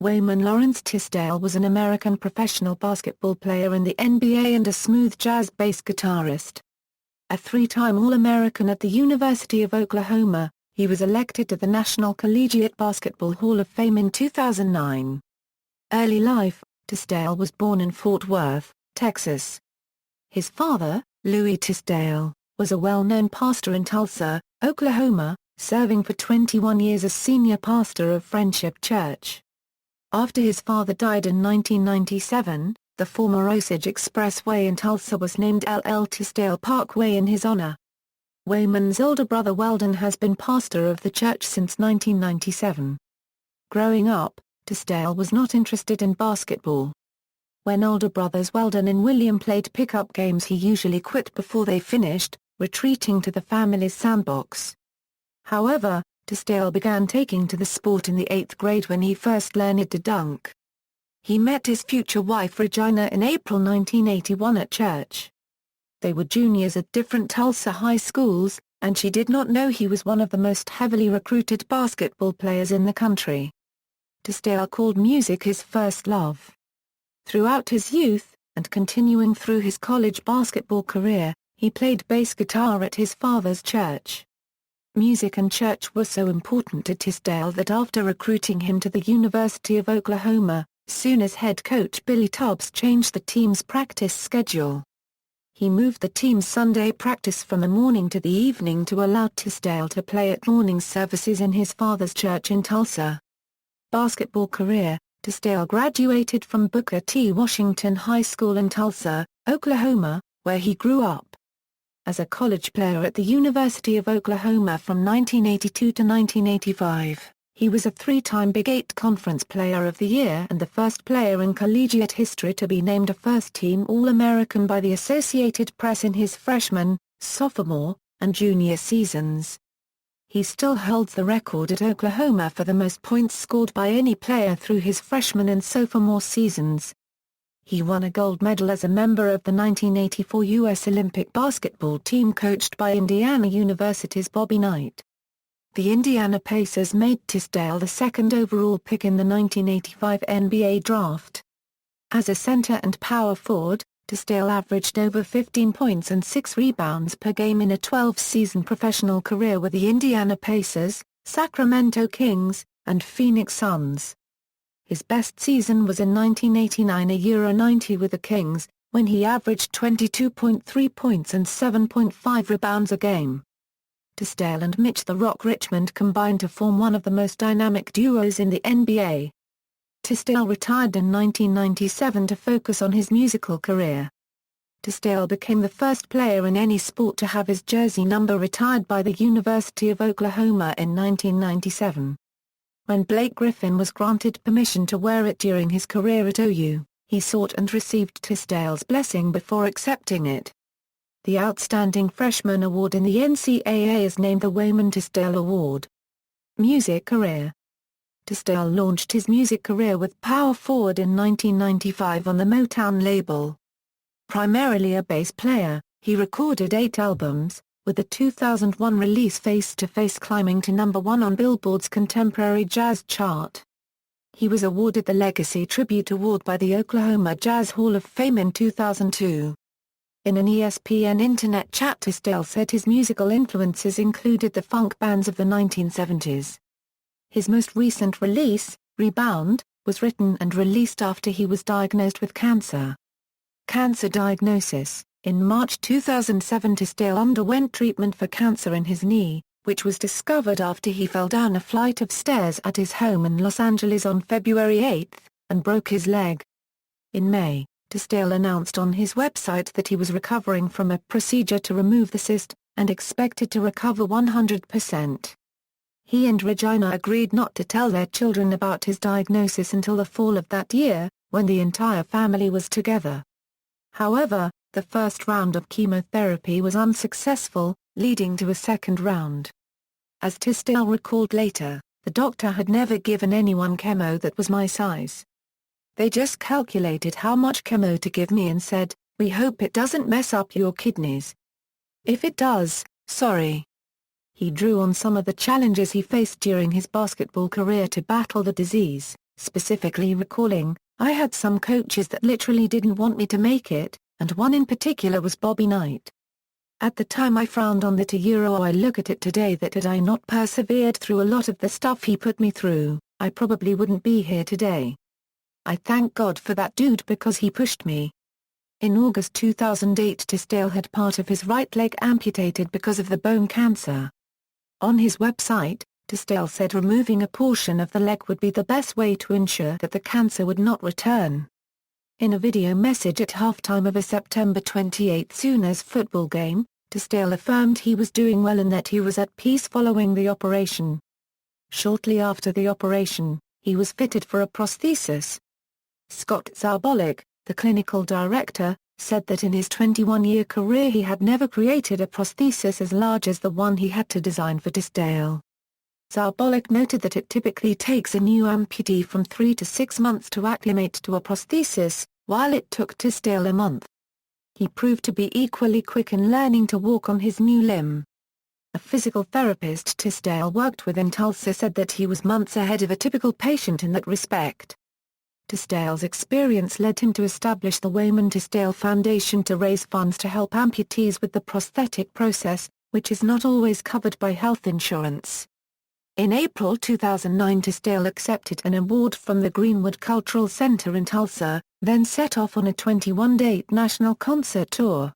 Wayman Lawrence Tisdale was an American professional basketball player in the NBA and a smooth jazz bass guitarist. A three-time All-American at the University of Oklahoma, he was elected to the National Collegiate Basketball Hall of Fame in 2009. Early life: Tisdale was born in Fort Worth, Texas. His father, Louis Tisdale, was a well-known pastor in Tulsa, Oklahoma, serving for 21 years as senior pastor of Friendship Church. After his father died in 1997, the former Osage Expressway in Tulsa was named L.L. Tisdale Parkway in his honor. Wayman's older brother Weldon has been pastor of the church since 1997. Growing up, Tisdale was not interested in basketball. When older brothers Weldon and William played pickup games, he usually quit before they finished, retreating to the family's sandbox. However, Tisdale began taking to the sport in the 8th grade when he first learned to dunk. He met his future wife Regina in April 1981 at church. They were juniors at different Tulsa high schools, and she did not know he was one of the most heavily recruited basketball players in the country. Tisdale called music his first love. Throughout his youth, and continuing through his college basketball career, he played bass guitar at his father's church. Music and church were so important to Tisdale that after recruiting him to the University of Oklahoma, Sooners head coach Billy Tubbs changed the team's practice schedule. He moved the team's Sunday practice from the morning to the evening to allow Tisdale to play at morning services in his father's church in Tulsa. Basketball career: Tisdale graduated from Booker T. Washington High School in Tulsa, Oklahoma, where he grew up. As a college player at the University of Oklahoma from 1982 to 1985, he was a three-time Big 8 Conference Player of the Year and the first player in collegiate history to be named a first-team All-American by the Associated Press in his freshman, sophomore, and junior seasons. He still holds the record at Oklahoma for the most points scored by any player through his freshman and sophomore seasons. He won a gold medal as a member of the 1984 U.S. Olympic basketball team coached by Indiana University's Bobby Knight. The Indiana Pacers made Tisdale the second overall pick in the 1985 NBA draft. As a center and power forward, Tisdale averaged over 15 points and 6 rebounds per game in a 12-season professional career with the Indiana Pacers, Sacramento Kings, and Phoenix Suns. His best season was in 1989-90 with the Kings, when he averaged 22.3 points and 7.5 rebounds a game. Tisdale and Mitch "The Rock" Richmond combined to form one of the most dynamic duos in the NBA. Tisdale retired in 1997 to focus on his musical career. Tisdale became the first player in any sport to have his jersey number retired by the University of Oklahoma in 1997. When Blake Griffin was granted permission to wear it during his career at OU, he sought and received Tisdale's blessing before accepting it. The Outstanding Freshman Award in the NCAA is named the Wayman Tisdale Award. Music career: Tisdale launched his music career with power forward in 1995 on the Motown label. Primarily a bass player, he recorded 8 albums, with the 2001 release Face to Face climbing to number 1 on Billboard's Contemporary Jazz chart. He was awarded the Legacy Tribute Award by the Oklahoma Jazz Hall of Fame in 2002. In an ESPN Internet chat, Tisdale said his musical influences included the funk bands of the 1970s. His most recent release, Rebound, was written and released after he was diagnosed with cancer. Cancer diagnosis: in March 2007, Tisdale underwent treatment for cancer in his knee, which was discovered after he fell down a flight of stairs at his home in Los Angeles on February 8, and broke his leg. In May, Tisdale announced on his website that he was recovering from a procedure to remove the cyst, and expected to recover 100%. He and Regina agreed not to tell their children about his diagnosis until the fall of that year, when the entire family was together. However, the first round of chemotherapy was unsuccessful, leading to a second round. As Tisdale recalled later, the doctor had never given anyone chemo that was my size. They just calculated how much chemo to give me and said, "We hope it doesn't mess up your kidneys. If it does, sorry." He drew on some of the challenges he faced during his basketball career to battle the disease, specifically recalling, "I had some coaches that literally didn't want me to make it, and one in particular was Bobby Knight. At the time I frowned on that. I look at it today that had I not persevered through a lot of the stuff he put me through, I probably wouldn't be here today. I thank God for that dude because he pushed me." In August 2008, Tisdale had part of his right leg amputated because of the bone cancer. On his website, Tisdale said removing a portion of the leg would be the best way to ensure that the cancer would not return. In a video message at halftime of a September 28 Sooners football game, Tisdale affirmed he was doing well and that he was at peace following the operation. Shortly after the operation, he was fitted for a prosthesis. Scott Zabolick, the clinical director, said that in his 21-year career he had never created a prosthesis as large as the one he had to design for Tisdale. Zabolick noted that it typically takes a new amputee from 3 to 6 months to acclimate to a prosthesis, while it took Tisdale a month. He proved to be equally quick in learning to walk on his new limb. A physical therapist Tisdale worked with in Tulsa said that he was months ahead of a typical patient in that respect. Tisdale's experience led him to establish the Wayman Tisdale Foundation to raise funds to help amputees with the prosthetic process, which is not always covered by health insurance. In April 2009, Tisdale accepted an award from the Greenwood Cultural Center in Tulsa, then set off on a 21-date national concert tour.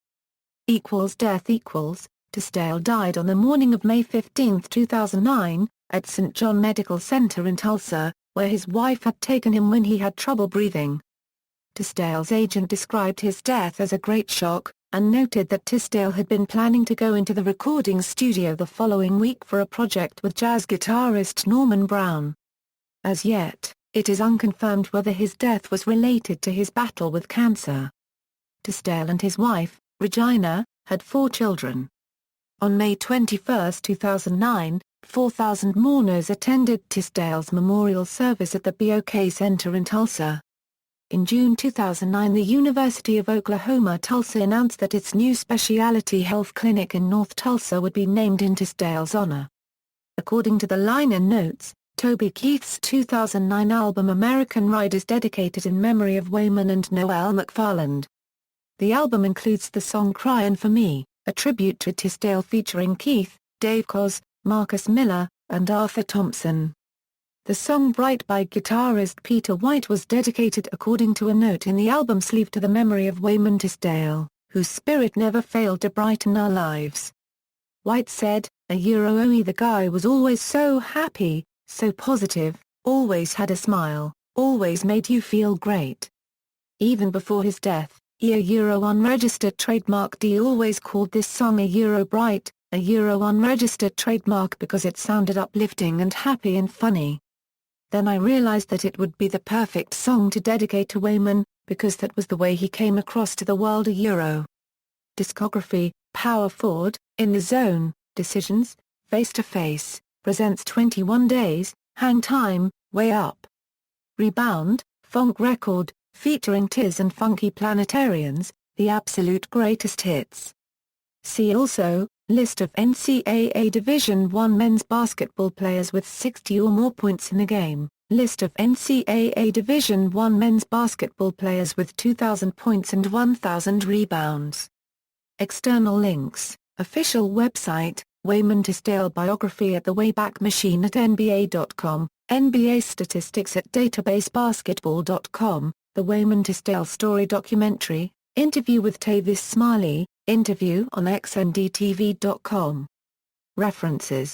Death Tisdale died on the morning of May 15, 2009, at St. John Medical Center in Tulsa, where his wife had taken him when he had trouble breathing. Tisdale's agent described his death as a great shock, and noted that Tisdale had been planning to go into the recording studio the following week for a project with jazz guitarist Norman Brown. As yet, it is unconfirmed whether his death was related to his battle with cancer. Tisdale and his wife, Regina, had 4 children. On May 21, 2009, 4,000 mourners attended Tisdale's memorial service at the BOK Center in Tulsa. In June 2009, the University of Oklahoma Tulsa announced that its new specialty health clinic in North Tulsa would be named in Tisdale's honor. According to the liner notes, Toby Keith's 2009 album American Ride is dedicated in memory of Wayman and Noel McFarland. The album includes the song Cryin' for Me, a tribute to Tisdale featuring Keith, Dave Koz, Marcus Miller, and Arthur Thompson. The song Bright by guitarist Peter White was dedicated according to a note in the album sleeve to the memory of Wayman Tisdale, whose spirit never failed to brighten our lives. White said, the guy was always so happy, so positive, always had a smile, always made you feel great. Even before his death, unregistered trademark D always called this song Bright, unregistered trademark because it sounded uplifting and happy and funny. Then I realized that it would be the perfect song to dedicate to Wayman, because that was the way he came across to the world. Discography, Power Forward, In the Zone, Decisions, Face to Face, presents 21 Days, Hang Time, Way Up. Rebound, Funk Record, featuring Tiz and Funky Planetarians, The Absolute Greatest Hits. See also, List of NCAA Division I men's basketball players with 60 or more points in a game. List of NCAA Division I men's basketball players with 2,000 points and 1,000 rebounds. External links, official website, Wayman Tisdale biography at the Wayback Machine at NBA.com, NBA statistics at databasebasketball.com, the Wayman Tisdale story documentary, interview with Tavis Smiley, interview on xndtv.com. References